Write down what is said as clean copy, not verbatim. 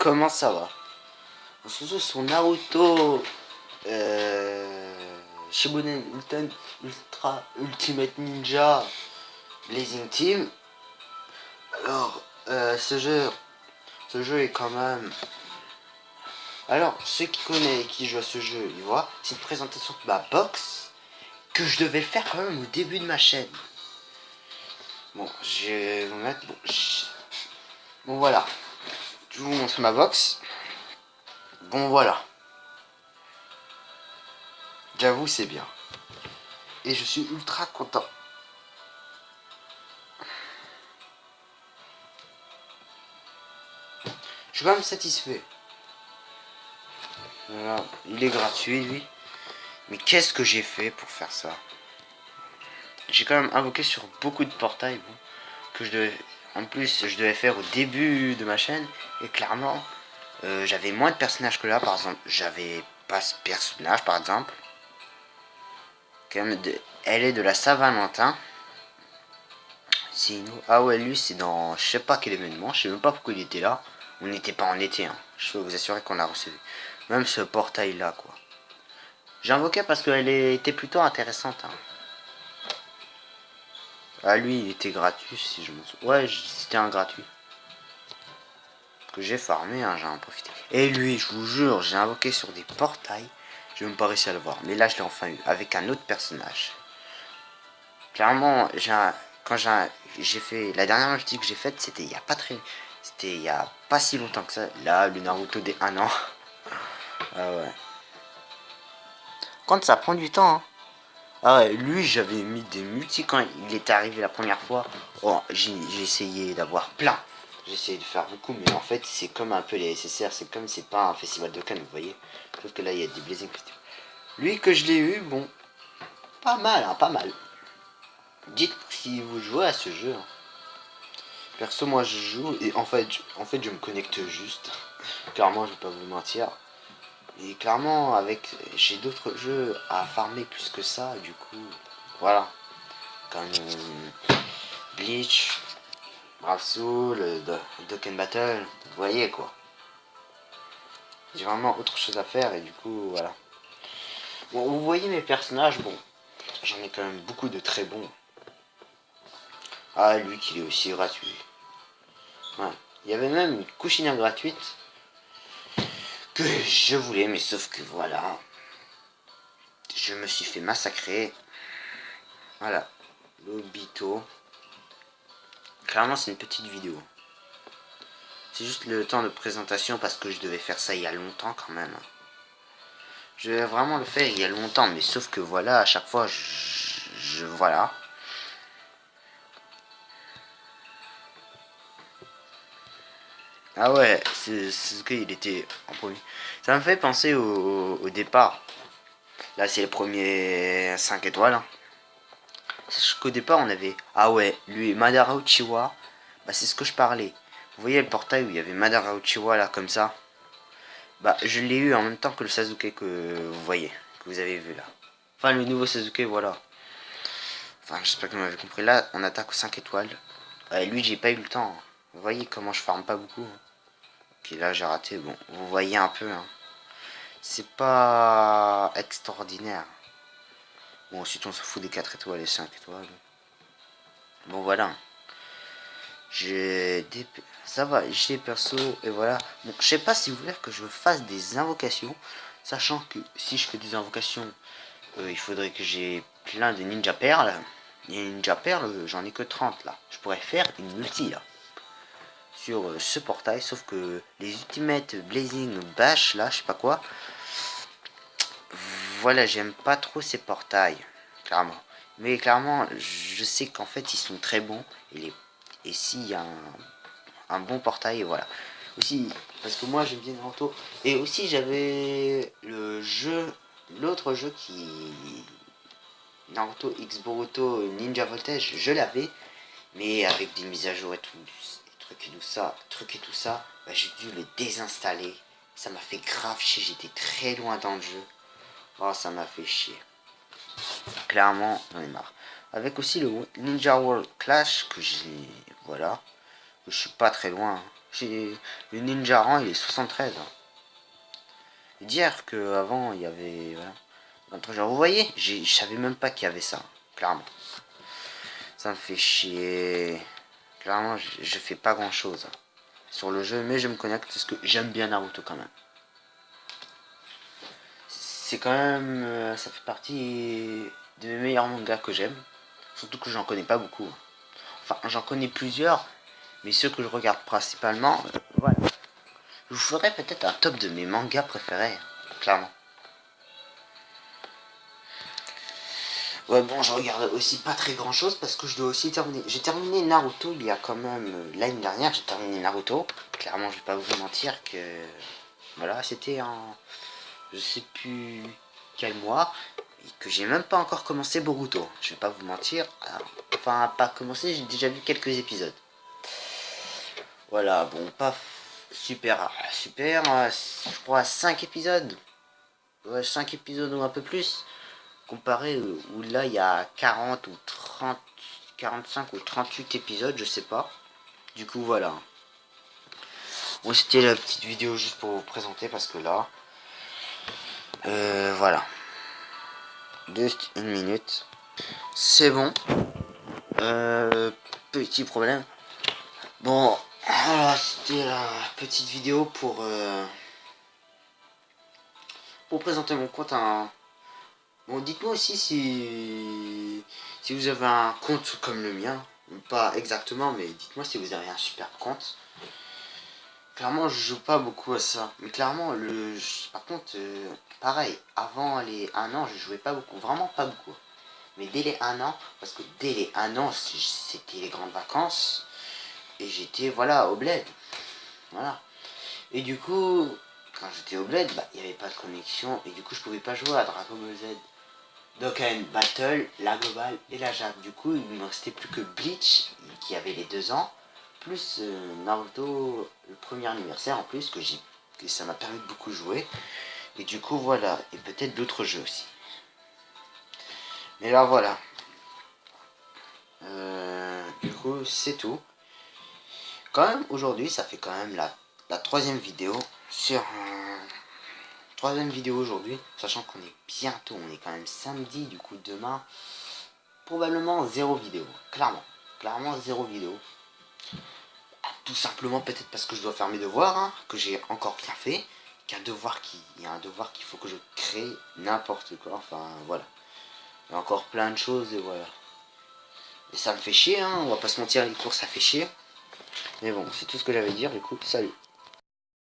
comment ça va? On se retrouve sur Naruto Shippuden Ultra Ultimate Ninja Blazing Team. Alors, ce jeu est quand même... Alors, ceux qui connaissent et qui jouent à ce jeu, ils voient, c'est une présentation de ma box que je devais faire quand même au début de ma chaîne. Bon, je vais vous mettre... Bon, voilà. Je vais vous montrer ma box. Bon, voilà. J'avoue, c'est bien. Et je suis ultra content. Je suis quand même satisfait. Voilà, il est gratuit, lui. Mais qu'est-ce que j'ai fait pour faire ça? J'ai quand même invoqué sur beaucoup de portails, bon, que je devais... En plus, je devais faire au début de ma chaîne. Et clairement, j'avais moins de personnages que là. Par exemple, j'avais pas ce personnage, par exemple. Quand même elle est de la Saint-Valentin. Ah ouais, lui, c'est dans... Je sais pas quel événement. Je sais même pas pourquoi il était là. On n'était pas en été, hein. Je peux vous assurer qu'on l'a reçu. Même ce portail-là, quoi. J'ai invoqué parce qu'elle était plutôt intéressante, hein. Ah, lui, il était gratuit, si je me souviens. Ouais, c'était un gratuit. Que j'ai farmé, hein, j'en ai profité. Et lui, je vous jure, j'ai invoqué sur des portails. J'ai même pas réussi à le voir. Mais là, je l'ai enfin eu, avec un autre personnage. Clairement, quand j'ai fait... La dernière multi que j'ai faite, c'était il y a pas très... C'était il y a pas si longtemps que ça. Là, le Naruto des 1 an. Ah ouais. Quand ça prend du temps, hein. Ah ouais, lui, j'avais mis des multis quand il était arrivé la première fois. Oh, j'ai essayé d'avoir plein. J'ai essayé de faire beaucoup, mais en fait, c'est comme un peu les SSR. C'est comme c'est pas un festival de Cannes, vous voyez. Sauf que là, il y a des Blazing Festivals. Lui, que je l'ai eu, bon, pas mal, hein, pas mal. Dites si vous jouez à ce jeu, hein. Perso, moi, je joue et en fait, je me connecte juste. Clairement, je vais pas vous mentir. Et clairement, j'ai d'autres jeux à farmer plus que ça, du coup, voilà. Comme Bleach, Brave Soul, Dokkan Battle, vous voyez quoi. J'ai vraiment autre chose à faire et du coup, voilà. Bon, vous voyez mes personnages, bon, j'en ai quand même beaucoup de très bons. Ah, lui qui est aussi gratuit. Ouais. Il y avait même une couchina gratuite que je voulais, mais sauf que voilà. Je me suis fait massacrer. Voilà. Lobito. Clairement, c'est une petite vidéo. C'est juste le temps de présentation parce que je devais faire ça il y a longtemps quand même. Je devais vraiment le faire il y a longtemps, mais sauf que voilà, à chaque fois, voilà. Ah ouais, c'est ce qu'il était en premier. Ça me fait penser au départ. Là, c'est les premiers 5 étoiles, hein. Sache qu'au départ, on avait... Ah ouais, lui, Madara Uchiwa. Bah, c'est ce que je parlais. Vous voyez le portail où il y avait Madara Uchiwa, là, comme ça. Bah, je l'ai eu en même temps que le Sasuke que vous voyez, que vous avez vu là. Enfin, le nouveau Sasuke, voilà. Enfin, j'espère que vous m'avez compris. Là, on attaque aux 5 étoiles. Lui, j'ai pas eu le temps, hein. Vous voyez comment je farme pas beaucoup, hein. Ok, là, j'ai raté. Bon, vous voyez un peu, hein. C'est pas extraordinaire. Bon, ensuite, on se fout des 4 étoiles et 5 étoiles. Bon, voilà. J'ai des... Ça va, j'ai des persos, et voilà. Bon, je sais pas si vous voulez que je fasse des invocations. Sachant que si je fais des invocations, il faudrait que j'ai plein de ninja perles. Et ninja perles, j'en ai que 30 là. Je pourrais faire une multi là. Sur ce portail, sauf que les Ultimate Blazing Bash là, je sais pas quoi. Voilà, j'aime pas trop ces portails, clairement. Mais clairement, je sais qu'en fait, ils sont très bons. Et s'il y a un bon portail, et voilà. Aussi, parce que moi, j'aime bien Naruto. Et aussi, j'avais l'autre jeu qui... Naruto X Boruto Ninja Voltage, je l'avais. Mais avec des mises à jour et tout, trucs et tout ça, bah, j'ai dû le désinstaller. Ça m'a fait grave chier, j'étais très loin dans le jeu. Oh, ça m'a fait chier. Clairement, j'en ai marre. Avec aussi le Ninja World Clash que j'ai... Voilà. Je suis pas très loin. J'ai le ninja rang, il est 73. Et dire que avant il y avait voilà. Genre, vous voyez, je savais même pas qu'il y avait ça, clairement. Ça me fait chier. Clairement, je fais pas grand chose sur le jeu, mais je me connecte parce que j'aime bien Naruto quand même. C'est quand même, ça fait partie de mes meilleurs mangas que j'aime. Surtout que j'en connais pas beaucoup. Enfin, j'en connais plusieurs, mais ceux que je regarde principalement, voilà. Je vous ferai peut-être un top de mes mangas préférés, clairement. Ouais, bon, je regarde aussi pas très grand chose parce que je dois aussi terminer. J'ai terminé Naruto il y a quand même. L'année dernière, j'ai terminé Naruto. Clairement, je vais pas vous mentir que. Voilà, c'était en. Je sais plus quel mois. Et que j'ai même pas encore commencé Boruto. Je vais pas vous mentir. Alors, enfin, pas commencé, j'ai déjà vu quelques épisodes. Voilà, bon, pas super. Super, je crois 5 épisodes. Ouais, 5 épisodes ou un peu plus. Comparé où là il y a 40 ou 30, 45 ou 38 épisodes, je sais pas. Du coup voilà. Bon, c'était la petite vidéo juste pour vous présenter parce que là, voilà. Juste une minute. C'est bon. Petit problème. Bon, voilà, c'était la petite vidéo pour présenter mon compte. Bon, dites-moi aussi si vous avez un compte comme le mien. Pas exactement, mais dites-moi si vous avez un super compte. Clairement, je joue pas beaucoup à ça. Mais clairement, par contre, pareil, avant les 1 an, je jouais pas beaucoup. Vraiment pas beaucoup. Mais dès les 1 an, parce que dès les 1 an, c'était les grandes vacances. Et j'étais, voilà, au bled. Voilà. Et du coup, quand j'étais au bled, bah, il n'y avait pas de connexion. Et du coup, je pouvais pas jouer à Dragon Ball Z. Dokkan Battle, la globale et la Jade. Du coup, il ne me restait plus que Bleach, qui avait les 2 ans, plus Naruto, le premier anniversaire en plus, que ça m'a permis de beaucoup jouer. Et du coup, voilà. Et peut-être d'autres jeux aussi. Mais là, voilà. Du coup, c'est tout. Quand même, aujourd'hui, ça fait quand même la troisième vidéo sur... troisième vidéo aujourd'hui, sachant qu'on est bientôt, on est quand même samedi, du coup demain, probablement zéro vidéo, clairement zéro vidéo. Tout simplement peut-être parce que je dois faire mes devoirs, hein, que j'ai encore rien fait, qu'il y a un devoir qu'il faut que je crée n'importe quoi, enfin voilà. Il y a encore plein de choses et voilà. Et ça me fait chier, hein, on va pas se mentir, les cours ça fait chier. Mais bon, c'est tout ce que j'avais à dire, du coup, salut.